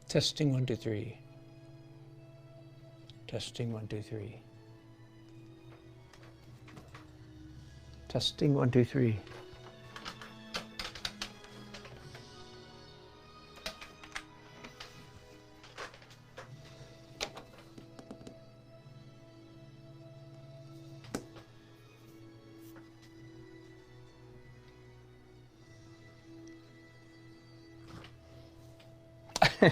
Testing 1 2 3. Testing 1 2 3. Testing 1 2 3.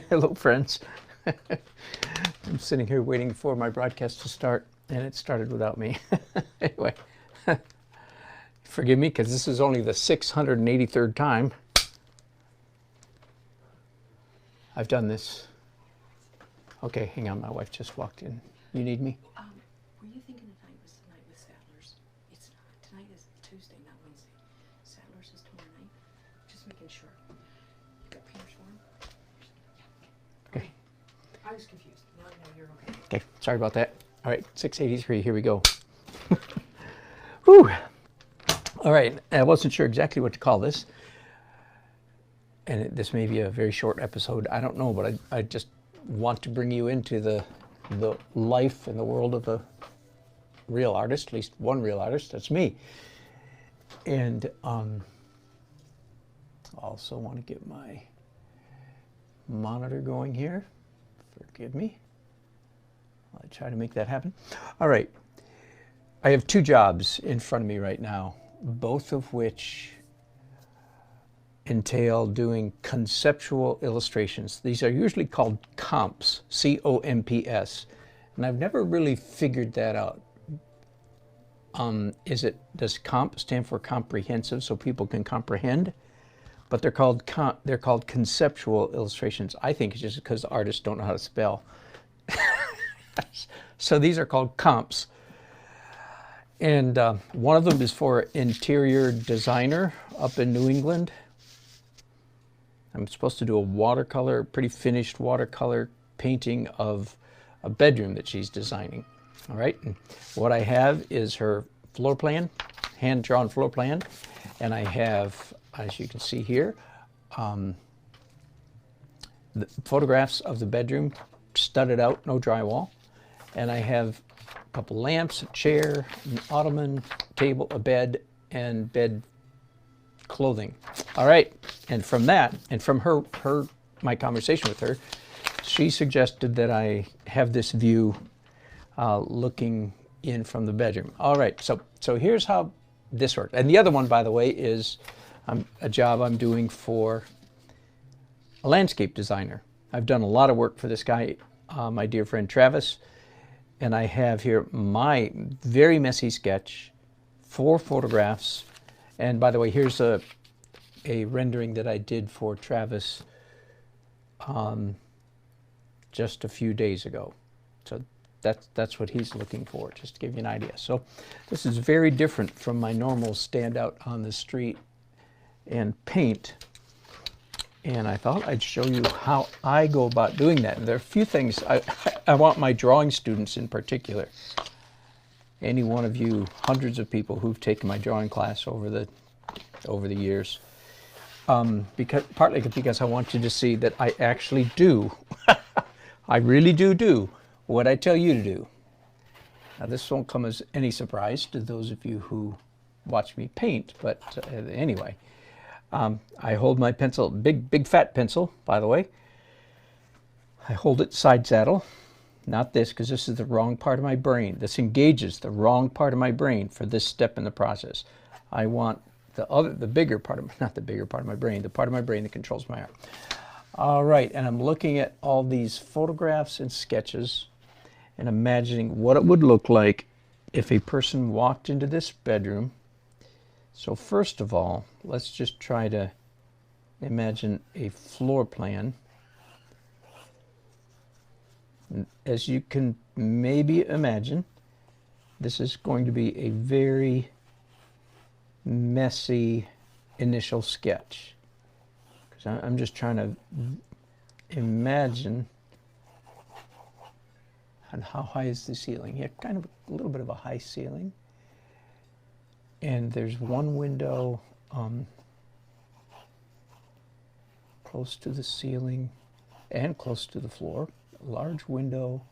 Hello, friends. I'm sitting here waiting for my broadcast to start, and it started without me. Anyway, forgive me, because this is only the 683rd time I've done this. Okay, hang on, my wife just walked in. You need me? Were you thinking tonight was the night with Sadler's? It's not. Tonight is Tuesday, not Wednesday. Sadler's is tomorrow night. Just making sure. You got Peter's form? Okay. I was confused. No, you're okay. Okay, sorry about that. All right, 683, here we go. Whew. All right, I wasn't sure exactly what to call this. And this may be a very short episode, I don't know, but I just want to bring you into the life and the world of a real artist, at least one real artist, that's me. And also want to get my monitor going here. Forgive me. I'll try to make that happen. All right. I have two jobs in front of me right now, both of which entail doing conceptual illustrations. These are usually called comps, C-O-M-P-S, and I've never really figured that out. Does comp stand for comprehensive, so people can comprehend? But they're called conceptual illustrations. I think it's just because artists don't know how to spell. So these are called comps. And one of them is for interior designer up in New England. I'm supposed to do a watercolor, pretty finished watercolor painting of a bedroom that she's designing. All right, and what I have is her floor plan, hand-drawn floor plan, and I have, as you can see here, the photographs of the bedroom, studded out, no drywall, and I have a couple lamps, a chair, an ottoman, table, a bed, and bed clothing. All right, and from that, and from my conversation with her, she suggested that I have this view looking in from the bedroom. All right, so here's how this works. And the other one, by the way, is a job I'm doing for a landscape designer. I've done a lot of work for this guy, my dear friend Travis, and I have here my very messy sketch, 4 photographs. And by the way, here's a rendering that I did for Travis just a few days ago. So that's what he's looking for, just to give you an idea. So this is very different from my normal stand out on the street and paint. And I thought I'd show you how I go about doing that. And there are a few things I want my drawing students in particular. Any one of you, hundreds of people who've taken my drawing class over the years, partly because I want you to see that I actually do, I really do what I tell you to do. Now this won't come as any surprise to those of you who watch me paint, but anyway, I hold my pencil, big fat pencil, by the way. I hold it side saddle. Not this, because this is the wrong part of my brain. This engages the wrong part of my brain for this step in the process. I want the bigger part of, not the bigger part of my brain, the part of my brain that controls my art. All right, and I'm looking at all these photographs and sketches and imagining what it would look like if a person walked into this bedroom. So first of all, let's just try to imagine a floor plan. As you can maybe imagine, this is going to be a very messy initial sketch. Because I'm just trying to imagine, and how high is the ceiling? Yeah, kind of a little bit of a high ceiling. And there's one window close to the ceiling. and close to the floor. A large window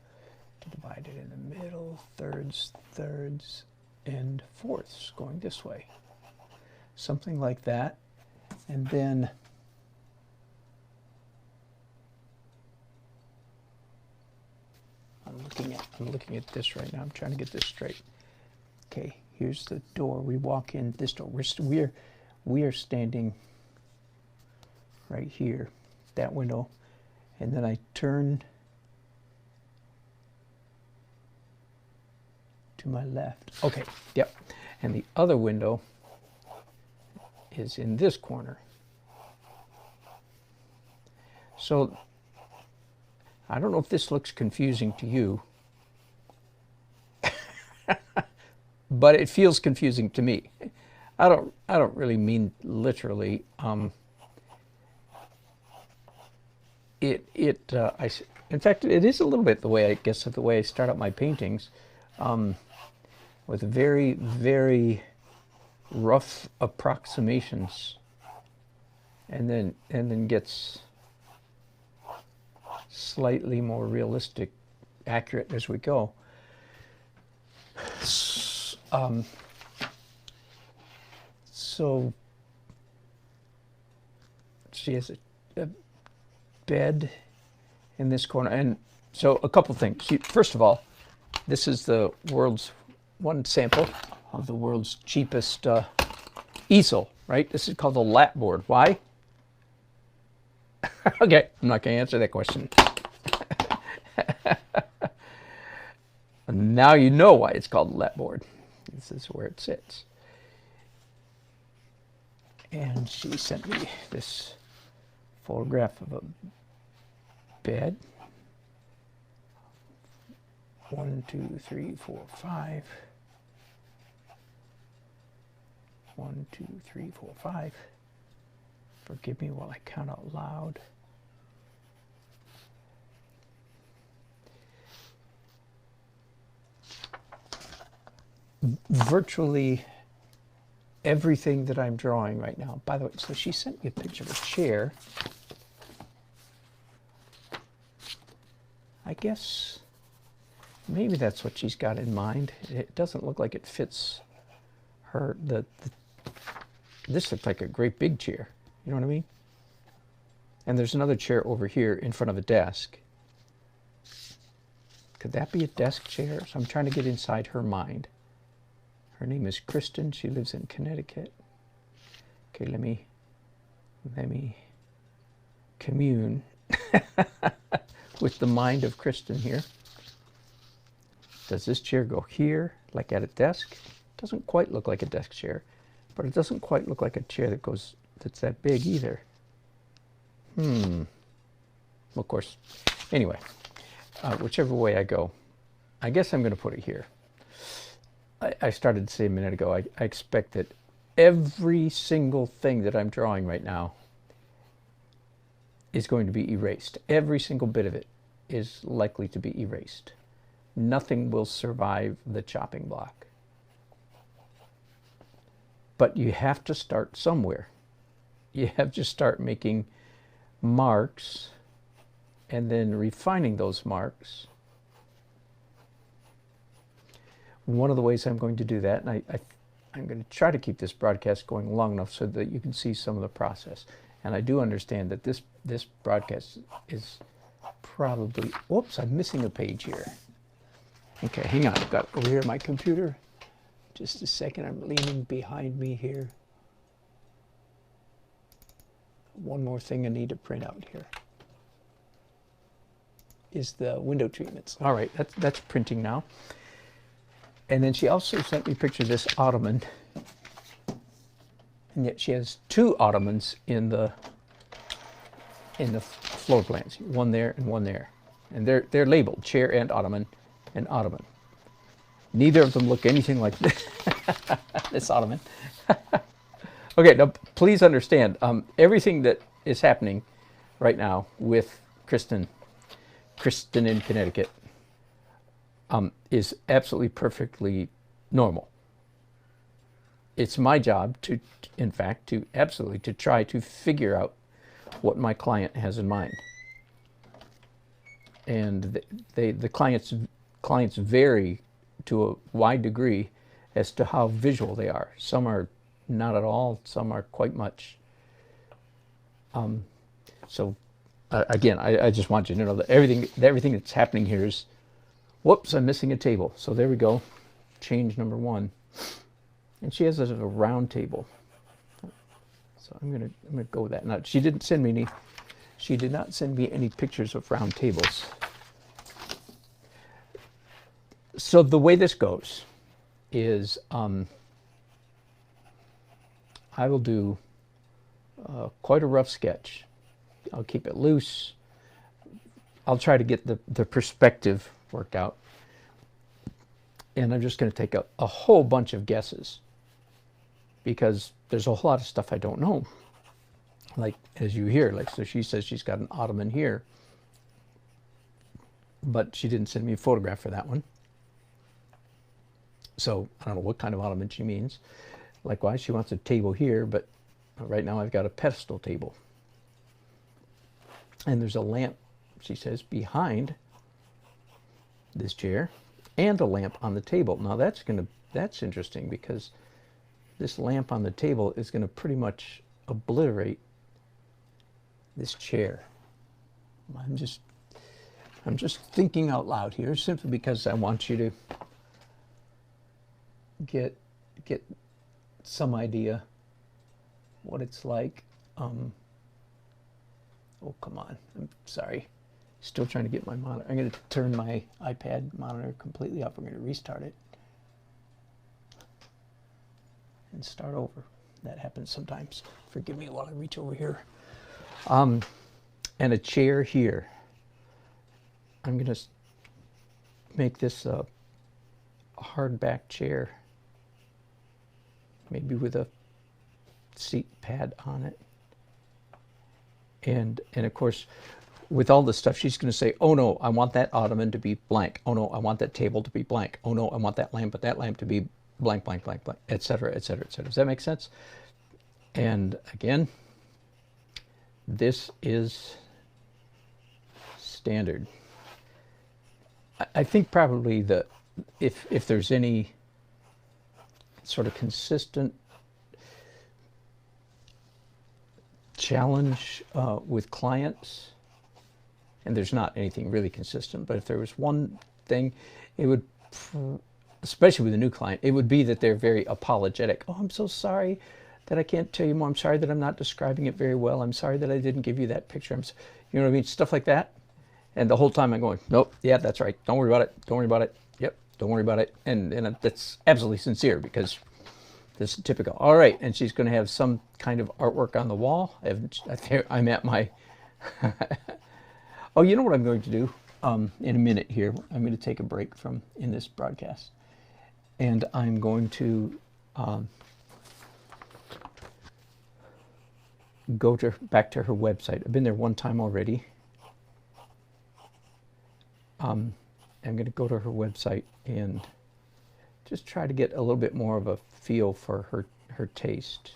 to divide it in the middle, thirds, thirds, and fourths going this way. Something like that. And then I'm looking at this right now. I'm trying to get this straight. Okay, here's the door. We walk in this door. We are standing right here, that window, and then I turn to my left. Okay, yep. And the other window is in this corner. So I don't know if this looks confusing to you, but it feels confusing to me. I don't really mean literally. In fact, it is a little bit the way, I guess, of the way I start out my paintings, with very, very rough approximations, and then gets slightly more realistic, accurate as we go. So she has a bed in this corner, and so a couple things. First of all, this is the world's one sample of the world's cheapest easel, right? This is called a lap board. Why? Okay, I'm not going to answer that question. Now you know why it's called a lap board. This is where it sits. And she sent me this photograph of a bed. 1, 2, 3, 4, 5. 1, 2, 3, 4, 5. Forgive me while I count out loud. Virtually everything that I'm drawing right now. By the way, so she sent me a picture of a chair. I guess maybe that's what she's got in mind. It doesn't look like it fits her. This looks like a great big chair. You know what I mean? And there's another chair over here in front of a desk. Could that be a desk chair? So I'm trying to get inside her mind. Her name is Kristen. She lives in Connecticut. Okay, let me commune with the mind of Kristen here. Does this chair go here, like at a desk? Doesn't quite look like a desk chair, but it doesn't quite look like a chair that's that big either. Of course, anyway, whichever way I go, I guess I'm going to put it here. I started to say a minute ago, I expect that every single thing that I'm drawing right now is going to be erased. Every single bit of it is likely to be erased. Nothing will survive the chopping block. But you have to start somewhere. You have to start making marks and then refining those marks. One of the ways I'm going to do that, and I'm going to try to keep this broadcast going long enough so that you can see some of the process. And I do understand that this broadcast is probably, whoops, I'm missing a page here. Okay, hang on, I've got over here my computer. Just a second, I'm leaning behind me here. One more thing I need to print out here is the window treatments. All right, that's printing now. And then she also sent me a picture of this ottoman. And yet she has two ottomans in the floor plans. One there and one there. And they're labeled chair and ottoman and ottoman. Neither of them look anything like this ottoman. Okay, now please understand, everything that is happening right now with Kristen in Connecticut, is absolutely perfectly normal. It's my job to, in fact, to try to figure out what my client has in mind. and the clients vary to a wide degree as to how visual they are. Some are not at all, some are quite much. So again, I just want you to know that everything that's happening here is, whoops, I'm missing a table. So there we go, change number 1. And she has a round table. So I'm gonna go with that. Now she did not send me any pictures of round tables. So the way this goes is I will do quite a rough sketch. I'll keep it loose. I'll try to get the perspective worked out. And I'm just going to take a whole bunch of guesses because there's a whole lot of stuff I don't know. Like, as you hear, like, so she says she's got an ottoman here, but she didn't send me a photograph for that one. So I don't know what kind of ottoman she means. Likewise, she wants a table here, but right now I've got a pedestal table. And there's a lamp, she says, behind this chair, and a lamp on the table. Now that's interesting because this lamp on the table is going to pretty much obliterate this chair. I'm just thinking out loud here, simply because I want you to get some idea what it's like. Oh, come on. I'm sorry. Still trying to get my monitor. I'm going to turn my iPad monitor completely off. We're going to restart it and start over. That happens sometimes. Forgive me while I reach over here. And a chair here. I'm going to make this a hardback chair, maybe with a seat pad on it. And of course, with all this stuff, she's going to say, oh no, I want that ottoman to be blank. Oh no, I want that table to be blank. Oh no, I want that lamp, but that lamp to be blank, blank, blank, blank, etc., etc., etc. Does that make sense? And again, this is standard. I think probably if there's any sort of consistent challenge with clients, and there's not anything really consistent, but if there was one thing, it would, especially with a new client, it would be that they're very apologetic. Oh, I'm so sorry that I can't tell you more. I'm sorry that I'm not describing it very well. I'm sorry that I didn't give you that picture. You know what I mean? Stuff like that. And the whole time I'm going, nope, yeah, that's right. Don't worry about it. Don't worry about it. Yep, don't worry about it. And that's absolutely sincere, because this is typical. All right, and she's going to have some kind of artwork on the wall. I'm at my... Oh, you know what I'm going to do in a minute here? I'm going to take a break in this broadcast. And I'm going to go back to her website. I've been there one time already. I'm going to go to her website and just try to get a little bit more of a feel for her taste.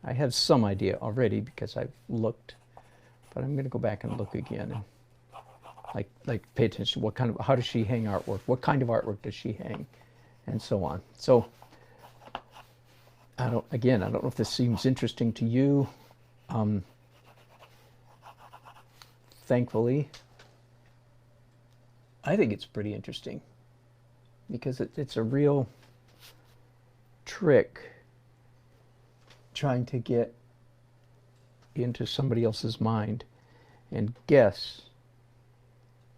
I have some idea already because I've looked, but I'm going to go back and look again and like pay attention to how does she hang artwork? What kind of artwork does she hang? And so on. So I don't know if this seems interesting to you. Thankfully, I think it's pretty interesting, because it's a real trick trying to get into somebody else's mind and guess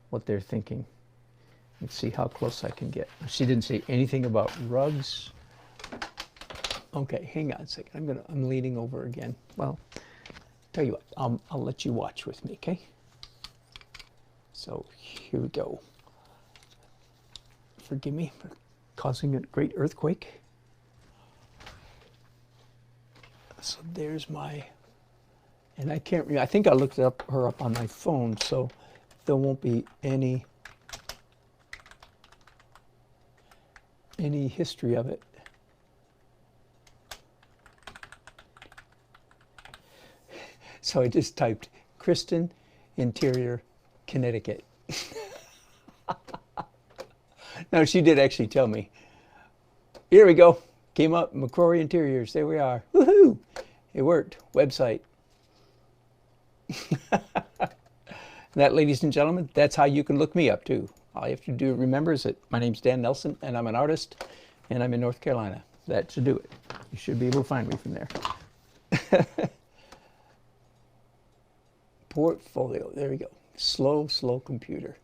what they're thinking. Let's see how close I can get. She didn't say anything about rugs. Okay, hang on a second. I'm leaning over again. Well, tell you what, I'll let you watch with me, okay? So here we go. Forgive me for causing a great earthquake. So there's and I can't remember. I think I looked her up on my phone, so there won't be any history of it. So I just typed Kristen, Interior, Connecticut, No, she did actually tell me. Here we go. Came up, McCrory Interiors. There we are. Woohoo! It worked. Website. That, ladies and gentlemen, that's how you can look me up too. All you have to do, remember, is that my name's Dan Nelson, and I'm an artist, and I'm in North Carolina. That should do it. You should be able to find me from there. Portfolio. There we go. Slow computer.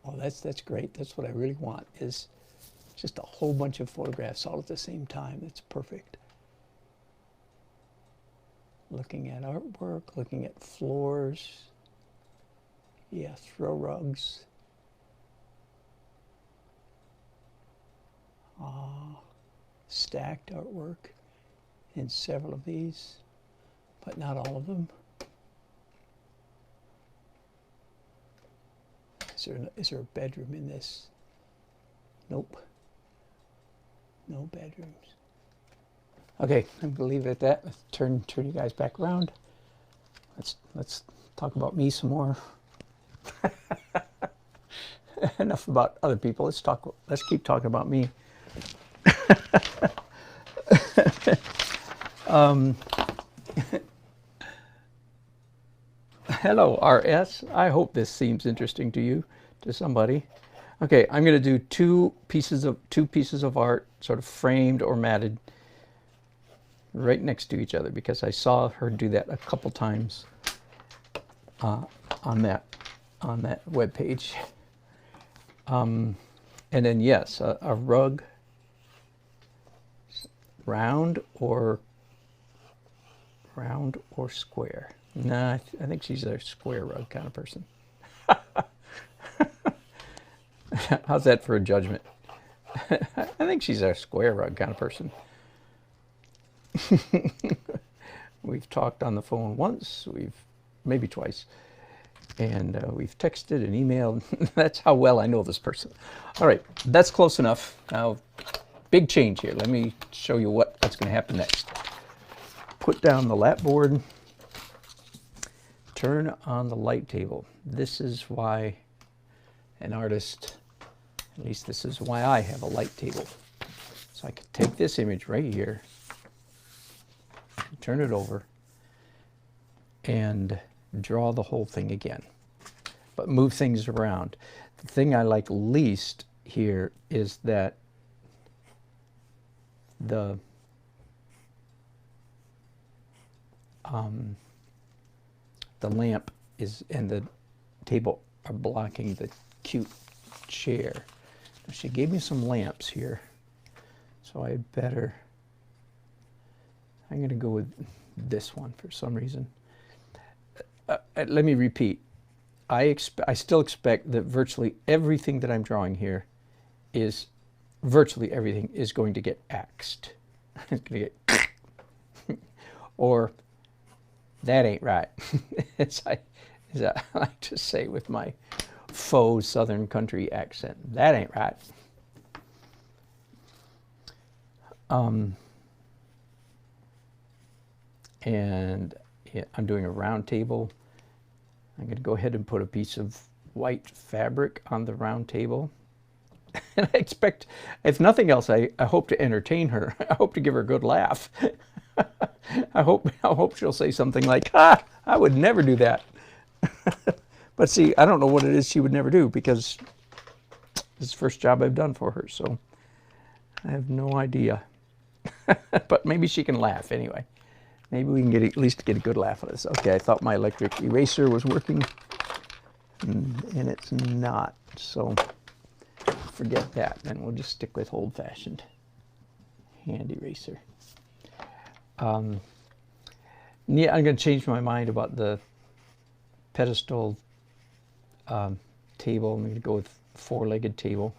Oh, that's great. That's what I really want, is just a whole bunch of photographs all at the same time. That's perfect. Looking at artwork, looking at floors. Yeah, throw rugs. Stacked artwork in several of these, but not all of them. Is there a bedroom in this? Nope. No bedrooms. Okay, I'm gonna leave it at that. Let's turn you guys back around. Let's talk about me some more. Enough about other people. Let's keep talking about me. Hello, RS. I hope this seems interesting to you, to somebody. Okay, I'm going to do two pieces of art, sort of framed or matted, right next to each other, because I saw her do that a couple times on that web page. And then yes, a rug, round or square. Nah, I think she's a square rug kind of person. How's that for a judgment? I think she's a square rug kind of person. We've talked on the phone once, maybe twice, and we've texted and emailed. That's how well I know this person. All right, that's close enough. Now, big change here. Let me show you what's going to happen next. Put down the lap board. Turn on the light table. This is why an artist, at least this is why I have a light table. So I could take this image right here, turn it over, and draw the whole thing again, but move things around. The thing I like least here is that the lamp and the table are blocking the cute chair. Now, she gave me some lamps here, so I'm going to go with this one for some reason. Let me repeat. I still expect that virtually everything that I'm drawing here virtually everything is going to get axed. It's going to get or that ain't right. as I like to say with my faux Southern country accent. That ain't right. And yeah, I'm doing a round table. I'm going to go ahead and put a piece of white fabric on the round table. And I expect, if nothing else, I hope to entertain her. I hope to give her a good laugh. I hope she'll say something like, "Ah, I would never do that." But see, I don't know what it is she would never do, because this is the first job I've done for her, so I have no idea. But maybe she can laugh anyway. Maybe we can at least get a good laugh out of this. Okay, I thought my electric eraser was working, and it's not, so forget that. Then we'll just stick with old-fashioned hand eraser. Yeah, I'm going to change my mind about the pedestal table. I'm going to go with four-legged table.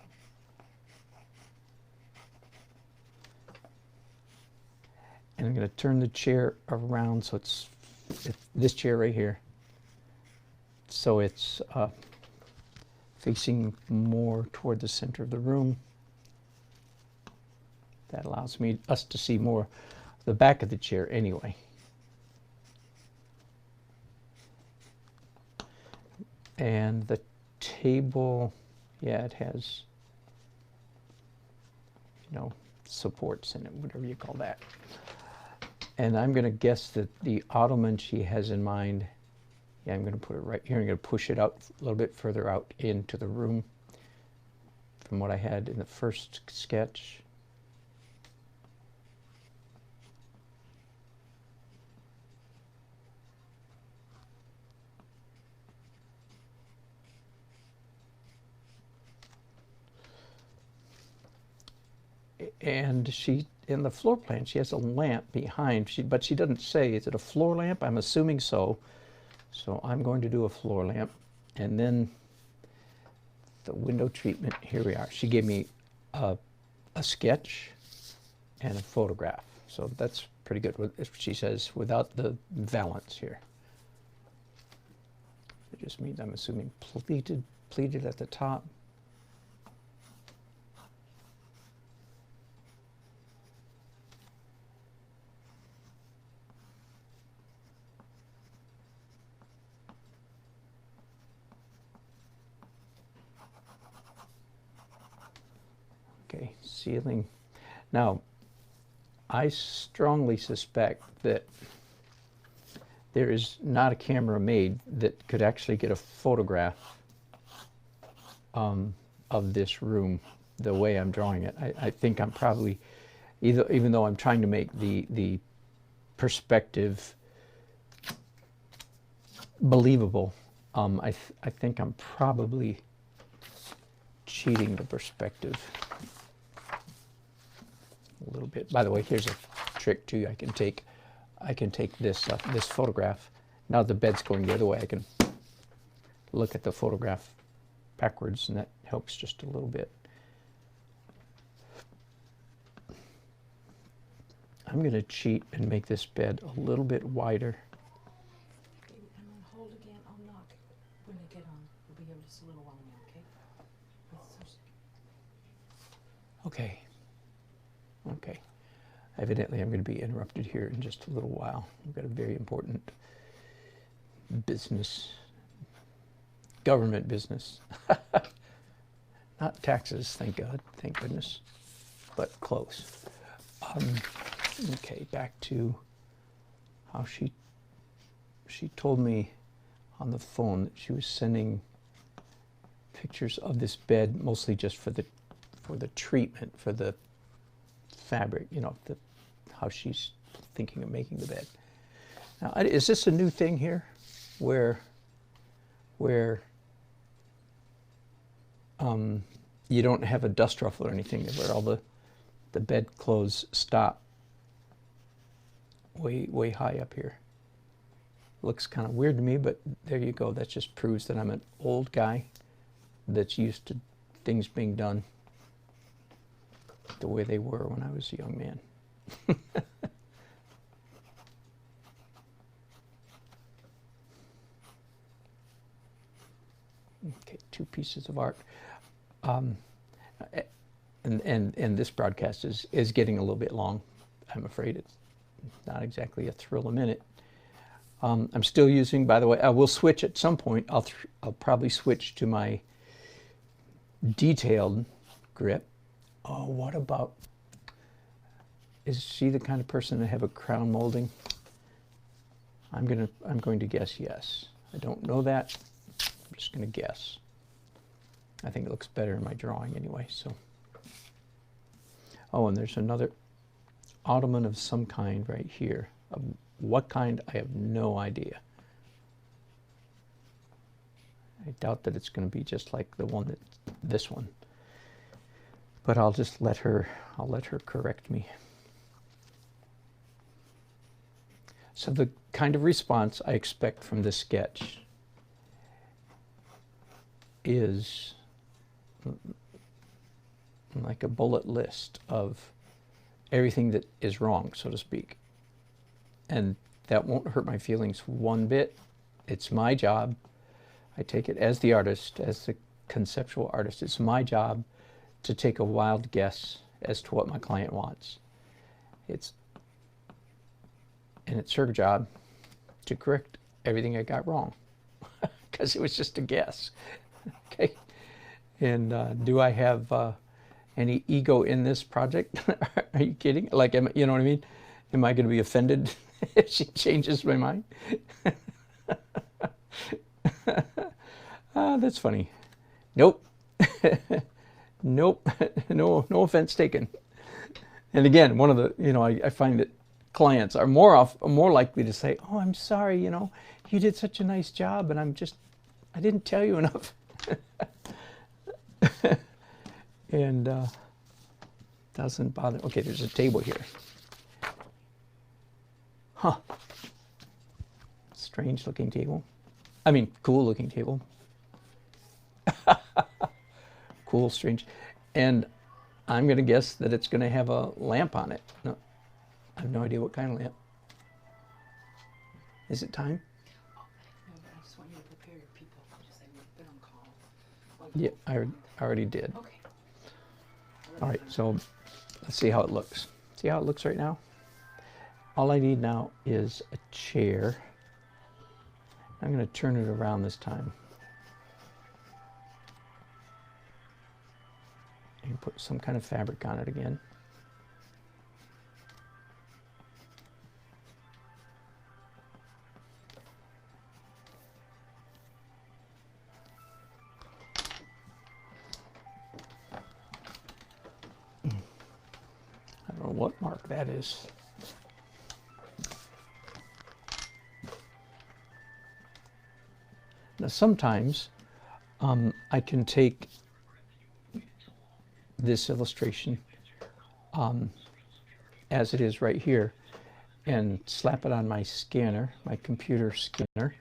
And I'm going to turn the chair around so it's this chair right here. So it's facing more toward the center of the room. That allows us to see more the back of the chair anyway. And the table, yeah, it has, you know, supports in it, whatever you call that. And I'm going to guess that the ottoman she has in mind, yeah, I'm going to put it right here. I'm going to push it out a little bit further out into the room from what I had in the first sketch. And she, in the floor plan, she has a lamp behind, but she doesn't say, is it a floor lamp? I'm assuming so. So I'm going to do a floor lamp. And then the window treatment, here we are. She gave me a sketch and a photograph. So that's pretty good, she says, without the valance here. It just means, I'm assuming, pleated at the top. Okay, ceiling. Now, I strongly suspect that there is not a camera made that could actually get a photograph of this room the way I'm drawing it. I think I'm probably, even though I'm trying to make the perspective believable, I think I'm probably cheating the perspective a little bit. By the way, here's a trick too. I can take this this photograph. Now the bed's going the other way. I can look at the photograph backwards, and that helps just a little bit. I'm going to cheat and make this bed a little bit wider. Okay, and then hold again. I'll knock when I get on. We'll be here just a little while now, okay? Okay. Okay. Evidently, I'm going to be interrupted here in just a little while. We've got a very important business, government business. Not taxes, thank God, thank goodness, but close. Okay, back to how she told me on the phone that she was sending pictures of this bed, mostly just for the treatment, for the fabric, you know, how she's thinking of making the bed. Now, is this a new thing here, where you don't have a dust ruffle or anything, where all the bed clothes stop way high up here? Looks kind of weird to me, but there you go. That just proves that I'm an old guy that's used to things being done the way they were when I was a young man. Okay, 2 pieces of art. And this broadcast is getting a little bit long. I'm afraid it's not exactly a thrill a minute. I'm still using, by the way, I will switch at some point. I'll probably switch to my detailed grip. Oh, what about, is she the kind of person to have a crown molding? I'm going to guess yes. I don't know that. I'm just going to guess. I think it looks better in my drawing anyway. So, oh, and there's another ottoman of some kind right here. What kind? I have no idea. I doubt that it's going to be just like the one this one. But I'll just let her correct me. So the kind of response I expect from this sketch is like a bullet list of everything that is wrong, so to speak. And that won't hurt my feelings one bit. It's my job. I take it as the artist, as the conceptual artist. It's my job to take a wild guess as to what my client wants. It's her job to correct everything I got wrong. because it was just a guess. Okay. And do I have any ego in this project? Are you kidding? Like, you know what I mean? Am I going to be offended if she changes my mind? That's funny. Nope. Nope. No offense taken. And again, one of the, I find that clients are more likely to say, "Oh, I'm sorry, you did such a nice job, and I didn't tell you enough." And doesn't bother. Okay, there's a table here. Huh. Strange looking table. I mean, cool looking table. Cool, strange. And I'm going to guess that it's going to have a lamp on it. No, I have no idea what kind of lamp. Is it time? Oh, no, but I just want you to prepare your people. Just say we've been on call. Yeah, I already did. Okay. All right, so let's see how it looks. See how it looks right now? All I need now is a chair. I'm going to turn it around this time. And put some kind of fabric on it again. I don't know what mark that is. Now sometimes I can take this illustration as it is right here and slap it on my scanner, my computer scanner,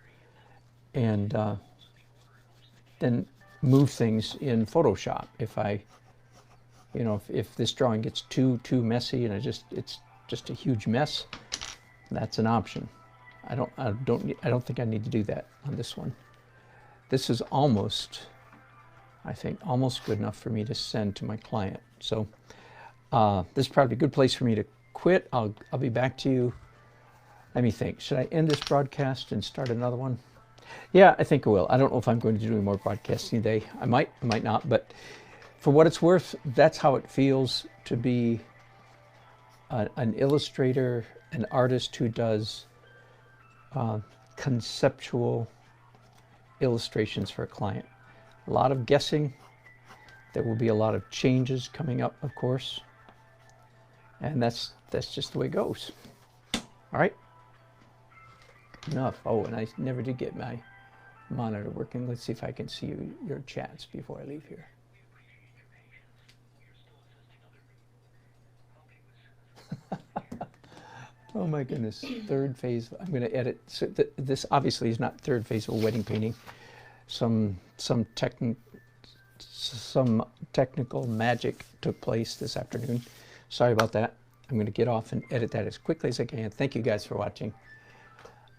and then move things in Photoshop. If I, if this drawing gets too messy and it's just a huge mess, that's an option. I don't think I need to do that on this one. This is almost, I think, almost good enough for me to send to my client. So this is probably a good place for me to quit. I'll be back to you. Let me think. Should I end this broadcast and start another one? Yeah, I think I will. I don't know if I'm going to do any more broadcasting today. I might not. But for what it's worth, that's how it feels to be an illustrator, an artist who does conceptual illustrations for a client. A lot of guessing. There will be a lot of changes coming up, of course. And that's just the way it goes. All right. Enough. Oh, and I never did get my monitor working. Let's see if I can see your chats before I leave here. Oh my goodness. Third phase. I'm going to edit. So this obviously is not third phase of a wedding painting. Some technical magic took place this afternoon. Sorry about that. I'm going to get off and edit that as quickly as I can. Thank you guys for watching.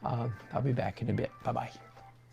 I'll be back in a bit. Bye-bye.